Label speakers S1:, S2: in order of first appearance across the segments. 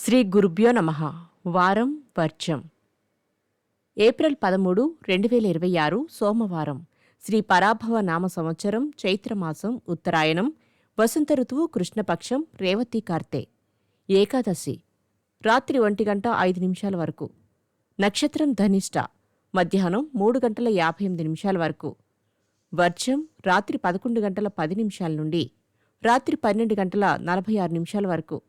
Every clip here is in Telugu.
S1: శ్రీ గురుభ్యో నమః. వారం వర్జం. ఏప్రిల్ 13, 2026 సోమవారం. శ్రీ పరాభవ నామ సంవత్సరం చైత్రమాసం ఉత్తరాయణం. వసంత ఋతువు కృష్ణపక్షం రేవతి కార్తె. ఏకాదశి రాత్రి 1:05 వరకు. నక్షత్రం ధనిష్ట మధ్యాహ్నం 3:58 వరకు. వర్జం రాత్రి 11:10 నుండి రాత్రి 12:46 వరకు.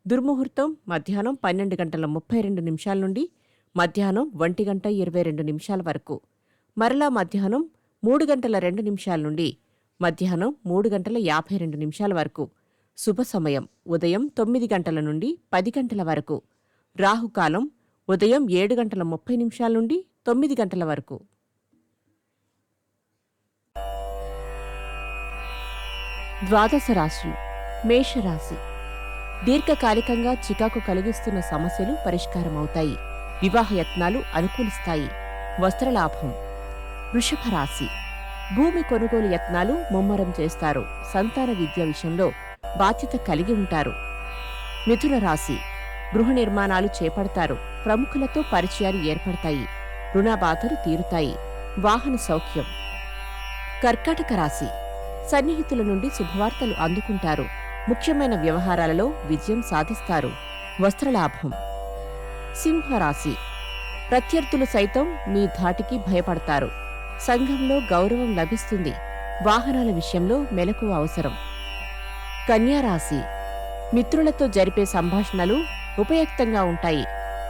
S1: దుర్ముహూర్తం మధ్యాహ్నం 12:32 నుండి మధ్యాహ్నం 1:22 వరకు. మరలా మధ్యాహ్నం 3:02 నుండి మధ్యాహ్నం 3:52 వరకు. శుభ సమయం ఉదయం 9 గంటల నుండి 10 గంటల వరకు. రాహుకాలం ఉదయం 7:30 నుండి 9 గంటల వరకు. ద్వాదశ రాశులు. మేషరాశి. దీర్ఘకాలికంగా చికాకు కలిగిస్తున్న సమస్యలు పరిష్కారమవుతాయి. వివాహ యత్నాలు అనుకూలిస్తాయి. వస్త్రలాభం. వృషభ రాశి. భూమి కొనుగోలు యత్నాలు ముమ్మరం చేస్తారు. సంతాన విద్య విషయంలో బాధ్యత కలిగి ఉంటారు. మిథున రాశి. గృహ నిర్మాణాలు చేపడతారు. ప్రముఖులతో పరిచయాలు ఏర్పడతాయి. రుణబాధలు తీరుతాయి. వాహన సౌఖ్యం. కర్కాటక రాశి. సన్నిహితుల నుండి శుభవార్తలు అందుకుంటారు. ముఖ్యమైన వ్యవహారాలలో విజయం సాధిస్తారు. వస్త్రలాభం. సింహరాశి. ప్రత్యర్థులు సైతం మీ ధాటికి భయపడతారు. సంఘంలో గౌరవం లభిస్తుంది. వాహనాల విషయంలో మెలకువ అవసరం. కన్యారాశి. మిత్రులతో జరిపే సంభాషణలు ఉపయుక్తంగా ఉంటాయి.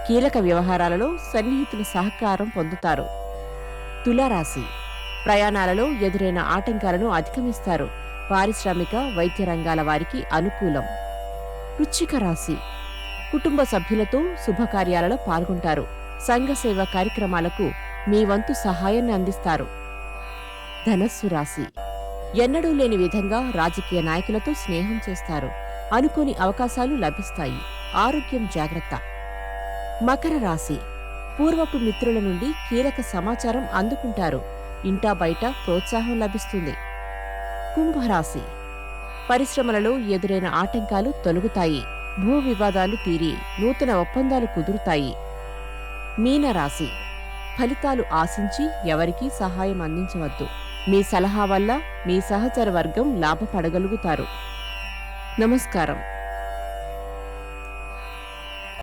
S1: కీలక వ్యవహారాలలో సన్నిహితుల సహకారం పొందుతారు. తులారాశి. ప్రయాణాలలో ఎదురైన ఆటంకాలను అధిగమిస్తారు. పారిశ్రామిక వైద్య రంగాల వారికి అనుకూలం. వృశ్చిక రాశి. కుటుంబ సభ్యులతో శుభకార్యాలలో పాల్గొంటారు. సంఘ సేవా కార్యక్రమాలకు మీ వంతు సహాయాన్ని అందిస్తారు. ధనస్సు రాశి. ఎన్నడూ లేని విధంగా రాజకీయ నాయకులతో స్నేహం చేస్తారు. అనుకోని అవకాశాలు లభిస్తాయి. ఆరోగ్యం జాగ్రత్త. మకర రాశి. పూర్వపు మిత్రుల నుండి కీలక సమాచారం అందుకుంటారు. ఇంటా బయట ప్రోత్సాహం లభిస్తుంది. కుంభరాశి. పరిశ్రమలలో ఎదురైన ఆటంకాలు తొలగుతాయి. భూ వివాదాలు తీరి నూతన ఒప్పందాలు కుదురుతాయి. మీనరాశి. ఫలితాలు ఆశించి ఎవరికీ సహాయం అందించవద్దు. మీ సలహా వల్ల మీ సహచర వర్గం లాభపడగలుగుతారు. నమస్కారం.